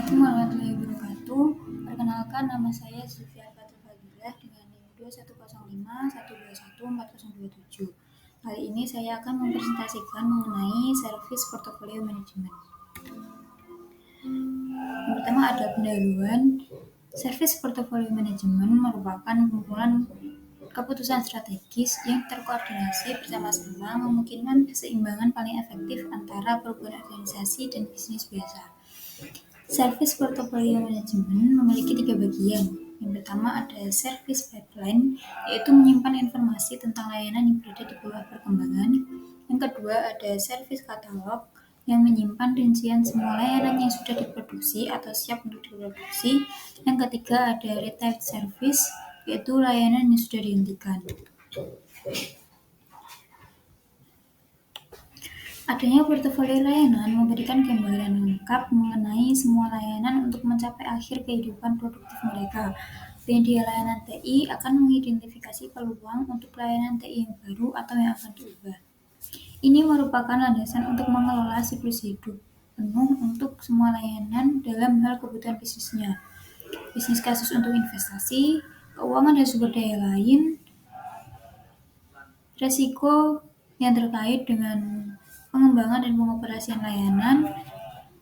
Assalamualaikum warahmatullahi wabarakatuh. Perkenalkan, nama saya Zulfiar Fatul Fadilah dengan NIM 21051214027. Kali ini saya akan mempresentasikan mengenai service portfolio management. Yang pertama ada pendahuluan. Service portfolio management merupakan kumpulan keputusan strategis yang terkoordinasi bersama-sama memungkinkan keseimbangan paling efektif antara perubahan organisasi dan bisnis biasa. Service portfolio management memiliki 3 bagian. Yang pertama ada service pipeline, yaitu menyimpan informasi tentang layanan yang berada di bawah perkembangan. Yang kedua ada service catalog, yang menyimpan rincian semua layanan yang sudah diproduksi atau siap untuk diproduksi. Yang ketiga ada retired service, yaitu layanan yang sudah dihentikan. Adanya portofolio layanan memberikan gambaran lengkap mengenai semua layanan untuk mencapai akhir kehidupan produktif mereka. Penyedia layanan TI akan mengidentifikasi peluang untuk layanan TI yang baru atau yang akan diubah. Ini merupakan landasan untuk mengelola siklus hidup penuh untuk semua layanan dalam hal kebutuhan bisnisnya. Bisnis kasus untuk investasi, keuangan dan sumber daya lain, resiko yang terkait dengan pengembangan dan pengoperasian layanan,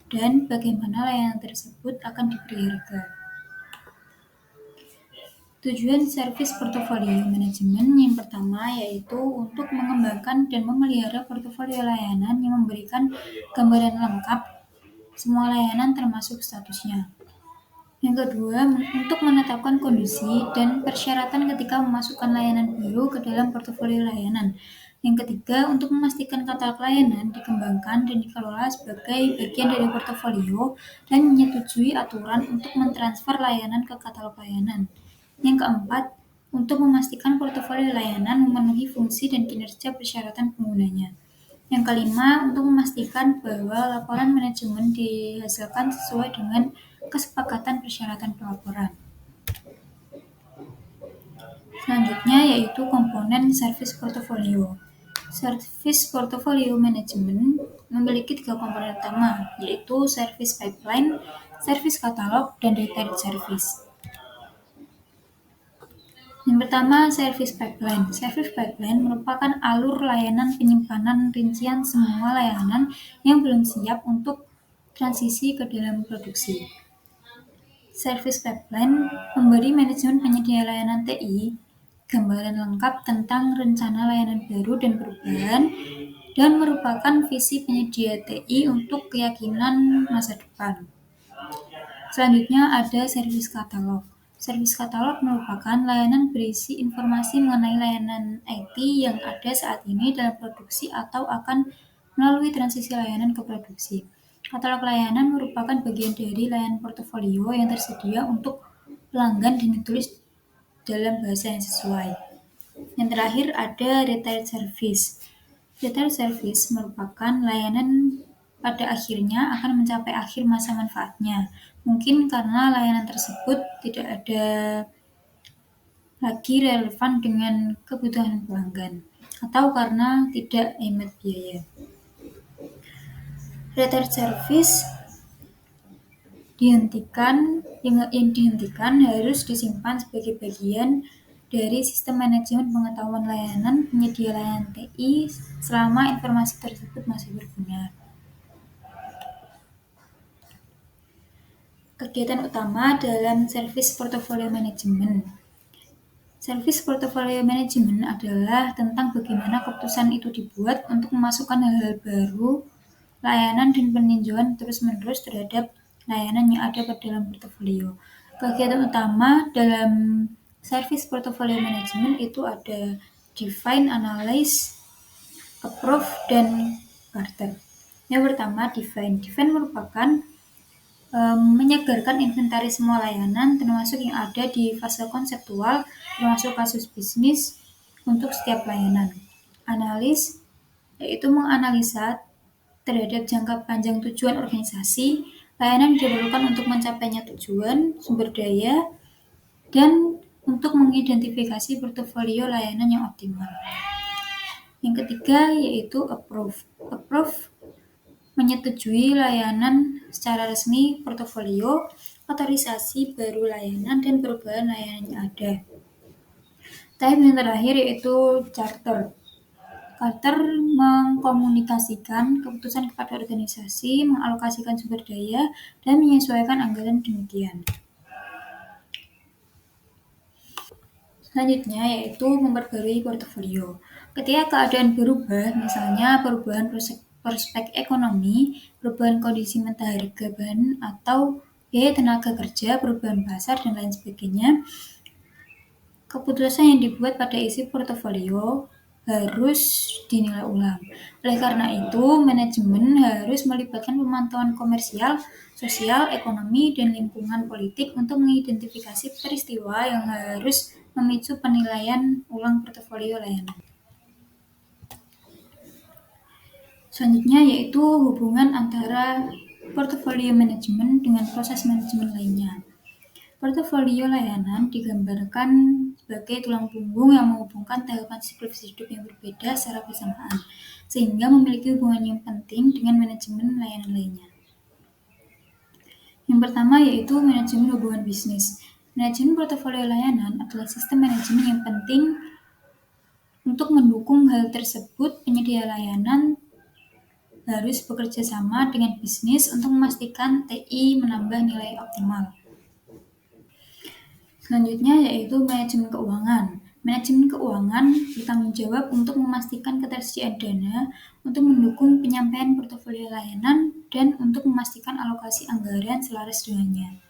dan bagaimana layanan tersebut akan diberi harga. Tujuan service portfolio management yang pertama yaitu untuk mengembangkan dan memelihara portofolio layanan yang memberikan gambaran lengkap semua layanan termasuk statusnya. Yang kedua, untuk menetapkan kondisi dan persyaratan ketika memasukkan layanan baru ke dalam portofolio layanan. Yang ketiga, untuk memastikan katalog layanan dikembangkan dan dikelola sebagai bagian dari portofolio dan menyetujui aturan untuk mentransfer layanan ke katalog layanan. Yang keempat, untuk memastikan portofolio layanan memenuhi fungsi dan kinerja persyaratan penggunanya. Yang kelima, untuk memastikan bahwa laporan manajemen dihasilkan sesuai dengan kesepakatan persyaratan pelaporan. Selanjutnya yaitu komponen service portfolio. Service portfolio management memiliki 3 komponen utama, yaitu service pipeline, service catalog, dan retired service. Yang pertama, service pipeline. Service pipeline merupakan alur layanan penyimpanan rincian semua layanan yang belum siap untuk transisi ke dalam produksi. Service pipeline memberi manajemen penyedia layanan TI gambaran lengkap tentang rencana layanan baru dan perubahan, dan merupakan visi penyedia TI untuk keyakinan masa depan. Selanjutnya ada service catalog. Service catalog merupakan layanan berisi informasi mengenai layanan IT yang ada saat ini dalam produksi atau akan melalui transisi layanan ke produksi. Katalog layanan merupakan bagian dari layanan portofolio yang tersedia untuk pelanggan dan ditulis dalam bahasa yang sesuai. Yang terakhir ada retired service. Retired service merupakan layanan pada akhirnya akan mencapai akhir masa manfaatnya. Mungkin karena layanan tersebut tidak ada lagi relevan dengan kebutuhan pelanggan, atau karena tidak hemat biaya. Retired service yang dihentikan harus disimpan sebagai bagian dari sistem manajemen pengetahuan layanan penyedia layanan TI selama informasi tersebut masih berguna. Kegiatan utama dalam service portfolio management. Service portfolio management adalah tentang bagaimana keputusan itu dibuat untuk memasukkan hal-hal baru, layanan dan peninjauan terus-menerus terhadap layanan yang ada pada dalam portofolio. Kegiatan utama dalam service portfolio management itu ada define, analyze, approve, dan barter. Yang pertama, define. Define merupakan menyegarkan inventaris semua layanan termasuk yang ada di fase konseptual termasuk kasus bisnis untuk setiap layanan. Analis yaitu menganalisa terhadap jangka panjang tujuan organisasi, layanan diperlukan untuk mencapainya tujuan, sumber daya, dan untuk mengidentifikasi portofolio layanan yang optimal. Yang ketiga yaitu approve. Approve menyetujui layanan secara resmi portofolio, otorisasi baru layanan, dan perubahan layanan yang ada. Tahap yang terakhir yaitu charter. Charter mengkomunikasikan keputusan kepada organisasi, mengalokasikan sumber daya, dan menyesuaikan anggaran demikian. Selanjutnya yaitu memperbarui portofolio. Ketika keadaan berubah, misalnya perubahan prospek ekonomi, perubahan kondisi mata harga bahan atau biaya tenaga kerja, perubahan pasar, dan lain sebagainya, keputusan yang dibuat pada isi portofolio harus dinilai ulang. Oleh karena itu, manajemen harus melibatkan pemantauan komersial, sosial, ekonomi, dan lingkungan politik untuk mengidentifikasi peristiwa yang harus memicu penilaian ulang portofolio layanan. Selanjutnya yaitu hubungan antara portofolio manajemen dengan proses manajemen lainnya. Portofolio layanan digambarkan sebagai tulang punggung yang menghubungkan tahapan siklus hidup yang berbeda secara bersamaan, sehingga memiliki hubungan yang penting dengan manajemen layanan lainnya. Yang pertama yaitu manajemen hubungan bisnis. Manajemen portofolio layanan adalah sistem manajemen yang penting untuk mendukung hal tersebut. Penyedia layanan harus bekerja sama dengan bisnis untuk memastikan TI menambah nilai optimal. Selanjutnya yaitu manajemen keuangan. Manajemen keuangan bertanggung jawab untuk memastikan ketersediaan dana untuk mendukung penyampaian portofolio layanan dan untuk memastikan alokasi anggaran selaras dengannya.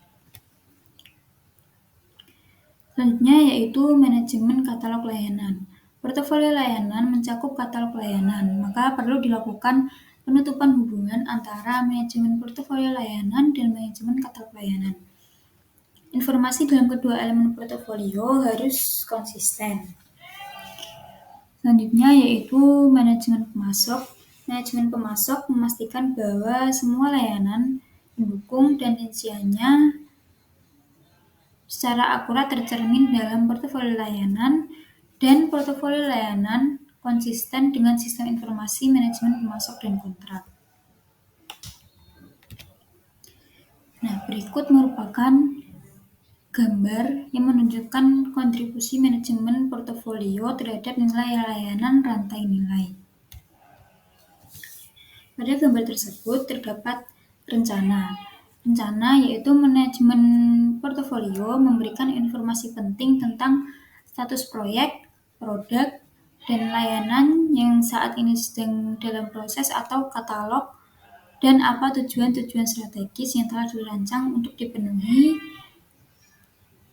Selanjutnya yaitu manajemen katalog layanan. Portofolio layanan mencakup katalog layanan, maka perlu dilakukan penutupan hubungan antara manajemen portofolio layanan dan manajemen katalog layanan. Informasi dalam kedua elemen portofolio harus konsisten. Selanjutnya yaitu manajemen pemasok. Manajemen pemasok memastikan bahwa semua layanan, pendukung, dan rinciannya secara akurat tercermin dalam portofolio layanan, dan portofolio layanan konsisten dengan sistem informasi manajemen pemasok dan kontrak. Nah, berikut merupakan gambar yang menunjukkan kontribusi manajemen portofolio terhadap nilai layanan rantai nilai. Pada gambar tersebut terdapat rencana. Rencana yaitu manajemen portofolio memberikan informasi penting tentang status proyek, produk, dan layanan yang saat ini sedang dalam proses atau katalog, dan apa tujuan-tujuan strategis yang telah dirancang untuk dipenuhi.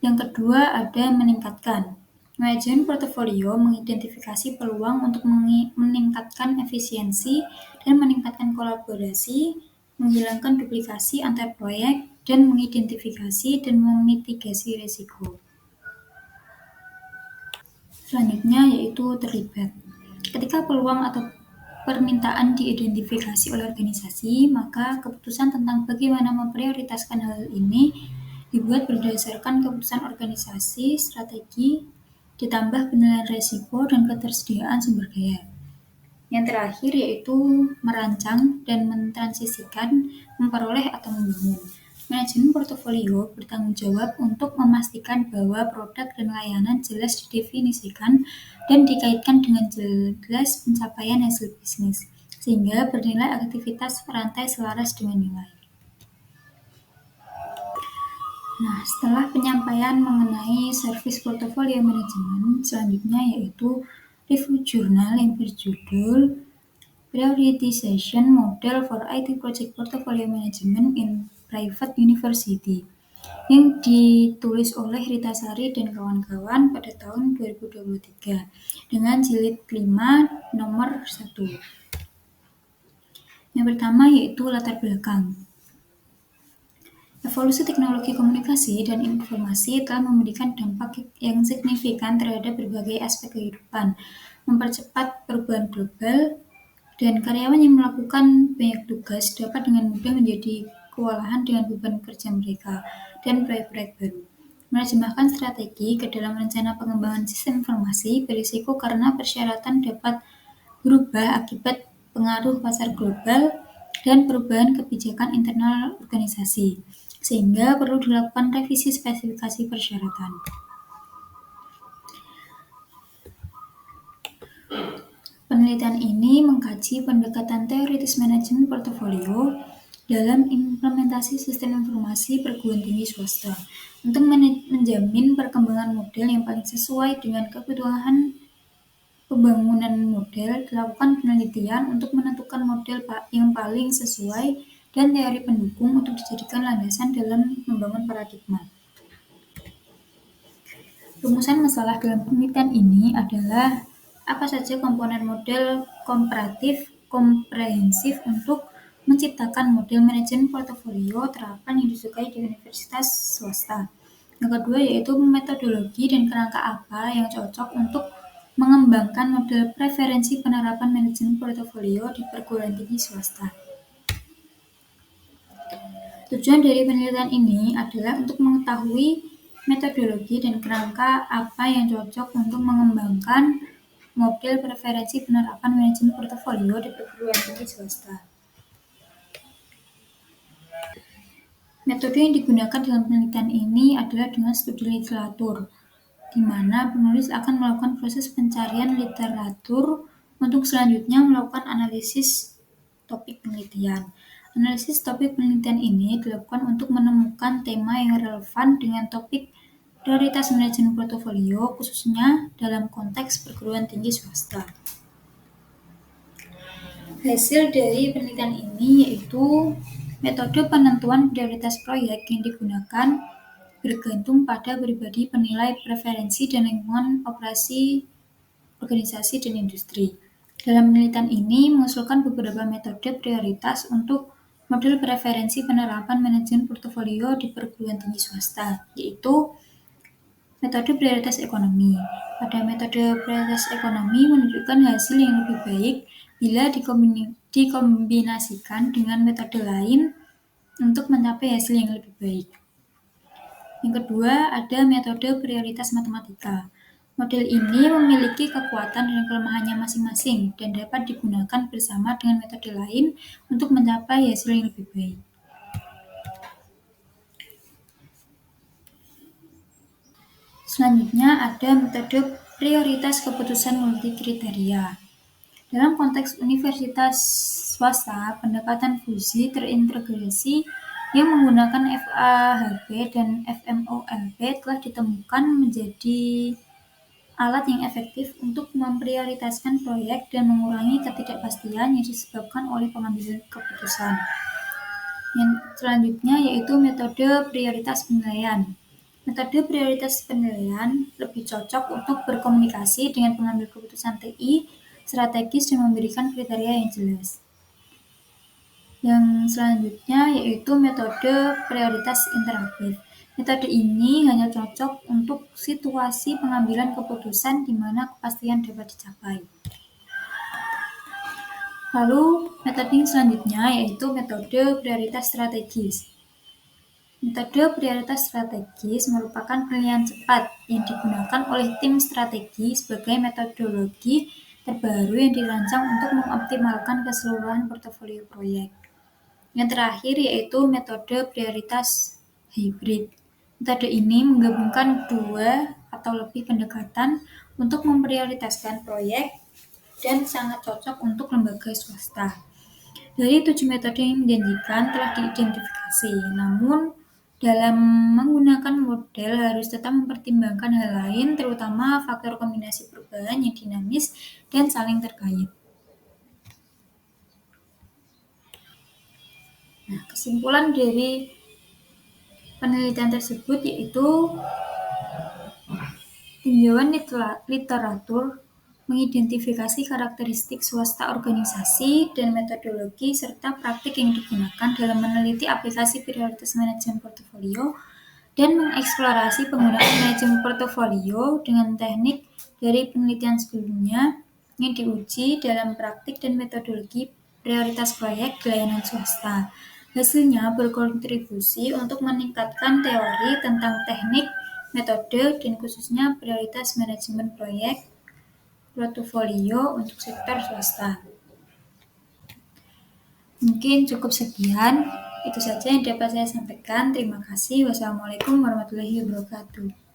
Yang kedua ada meningkatkan. Manajemen portofolio mengidentifikasi peluang untuk meningkatkan efisiensi dan meningkatkan kolaborasi, menghilangkan duplikasi antar proyek, dan mengidentifikasi dan memitigasi risiko. Selanjutnya yaitu terlibat. Ketika peluang atau permintaan diidentifikasi oleh organisasi, maka keputusan tentang bagaimana memprioritaskan hal ini dibuat berdasarkan keputusan organisasi, strategi, ditambah penilaian risiko dan ketersediaan sumber daya. Yang terakhir yaitu merancang dan mentransisikan, memperoleh atau membangun. Manajemen portofolio bertanggung jawab untuk memastikan bahwa produk dan layanan jelas didefinisikan dan dikaitkan dengan jelas pencapaian hasil bisnis, sehingga bernilai aktivitas rantai selaras dengan nilai. Nah, setelah penyampaian mengenai service portfolio management, selanjutnya yaitu review jurnal yang berjudul Prioritization Model for IT Project Portfolio Management in Private University yang ditulis oleh Rita Sari dan kawan-kawan pada tahun 2023 dengan jilid 5 nomor 1. Yang pertama yaitu latar belakang. Evolusi teknologi komunikasi dan informasi telah memberikan dampak yang signifikan terhadap berbagai aspek kehidupan, mempercepat perubahan global, dan karyawan yang melakukan banyak tugas dapat dengan mudah menjadi kewalahan dengan beban kerja mereka dan proyek-proyek baru. Menerjemahkan strategi ke dalam rencana pengembangan sistem informasi berisiko karena persyaratan dapat berubah akibat pengaruh pasar global, dan perubahan kebijakan internal organisasi, sehingga perlu dilakukan revisi spesifikasi persyaratan. Penelitian ini mengkaji pendekatan teoritis manajemen portofolio dalam implementasi sistem informasi perguruan tinggi swasta untuk menjamin perkembangan model yang paling sesuai dengan kebutuhan pembangunan model. Dilakukan penelitian untuk menentukan model yang paling sesuai dan teori pendukung untuk dijadikan landasan dalam membangun paradigma. Rumusan masalah dalam penelitian ini adalah apa saja komponen model komparatif komprehensif untuk menciptakan model manajemen portofolio terapan yang disukai di universitas swasta. Yang kedua yaitu metodologi dan kerangka apa yang cocok untuk mengembangkan model preferensi penerapan manajemen portofolio di perguruan tinggi swasta. Tujuan dari penelitian ini adalah untuk mengetahui metodologi dan kerangka apa yang cocok untuk mengembangkan model preferensi penerapan manajemen portofolio di perguruan tinggi swasta. Metode yang digunakan dalam penelitian ini adalah dengan studi literatur, di mana penulis akan melakukan proses pencarian literatur untuk selanjutnya melakukan analisis topik penelitian. Analisis topik penelitian ini dilakukan untuk menemukan tema yang relevan dengan topik prioritas manajemen portofolio, khususnya dalam konteks perguruan tinggi swasta. Hasil dari penelitian ini yaitu metode penentuan prioritas proyek yang digunakan bergantung pada pribadi penilai preferensi dan lingkungan operasi organisasi dan industri. Dalam penelitian ini mengusulkan beberapa metode prioritas untuk model preferensi penerapan manajemen portofolio di perguruan tinggi swasta, yaitu metode prioritas ekonomi. Pada metode prioritas ekonomi menunjukkan hasil yang lebih baik bila dikombinasikan dengan metode lain untuk mencapai hasil yang lebih baik. Yang kedua, ada metode prioritas matematika. Model ini memiliki kekuatan dan kelemahannya masing-masing dan dapat digunakan bersama dengan metode lain untuk mencapai hasil yang lebih baik. Selanjutnya ada metode prioritas keputusan multikriteria. Dalam konteks universitas swasta, pendekatan fusi terintegrasi yang menggunakan FAHP dan FMOLP telah ditemukan menjadi alat yang efektif untuk memprioritaskan proyek dan mengurangi ketidakpastian yang disebabkan oleh pengambilan keputusan. Yang selanjutnya yaitu metode prioritas penilaian. Metode prioritas penilaian lebih cocok untuk berkomunikasi dengan pengambil keputusan TI, strategis dan memberikan kriteria yang jelas. Yang selanjutnya yaitu metode prioritas interaktif. Metode ini hanya cocok untuk situasi pengambilan keputusan di mana kepastian dapat dicapai. Lalu metode yang selanjutnya yaitu metode prioritas strategis. Metode prioritas strategis merupakan penilaian cepat yang digunakan oleh tim strategi sebagai metodologi terbaru yang dirancang untuk mengoptimalkan keseluruhan portofolio proyek. Yang terakhir yaitu metode prioritas hybrid. Metode ini menggabungkan dua atau lebih pendekatan untuk memprioritaskan proyek dan sangat cocok untuk lembaga swasta. Dari 7 metode yang menjanjikan telah diidentifikasi, namun dalam menggunakan model harus tetap mempertimbangkan hal lain, terutama faktor kombinasi perubahan yang dinamis dan saling terkait. Nah, kesimpulan dari penelitian tersebut yaitu tinjauan literatur mengidentifikasi karakteristik swasta organisasi dan metodologi serta praktik yang digunakan dalam meneliti aplikasi prioritas manajemen portofolio dan mengeksplorasi penggunaan manajemen portofolio dengan teknik dari penelitian sebelumnya yang diuji dalam praktik dan metodologi prioritas proyek di layanan swasta. Hasilnya berkontribusi untuk meningkatkan teori tentang teknik, metode, dan khususnya prioritas manajemen proyek portofolio untuk sektor swasta. Mungkin cukup sekian. Itu saja yang dapat saya sampaikan. Terima kasih. Wassalamualaikum warahmatullahi wabarakatuh.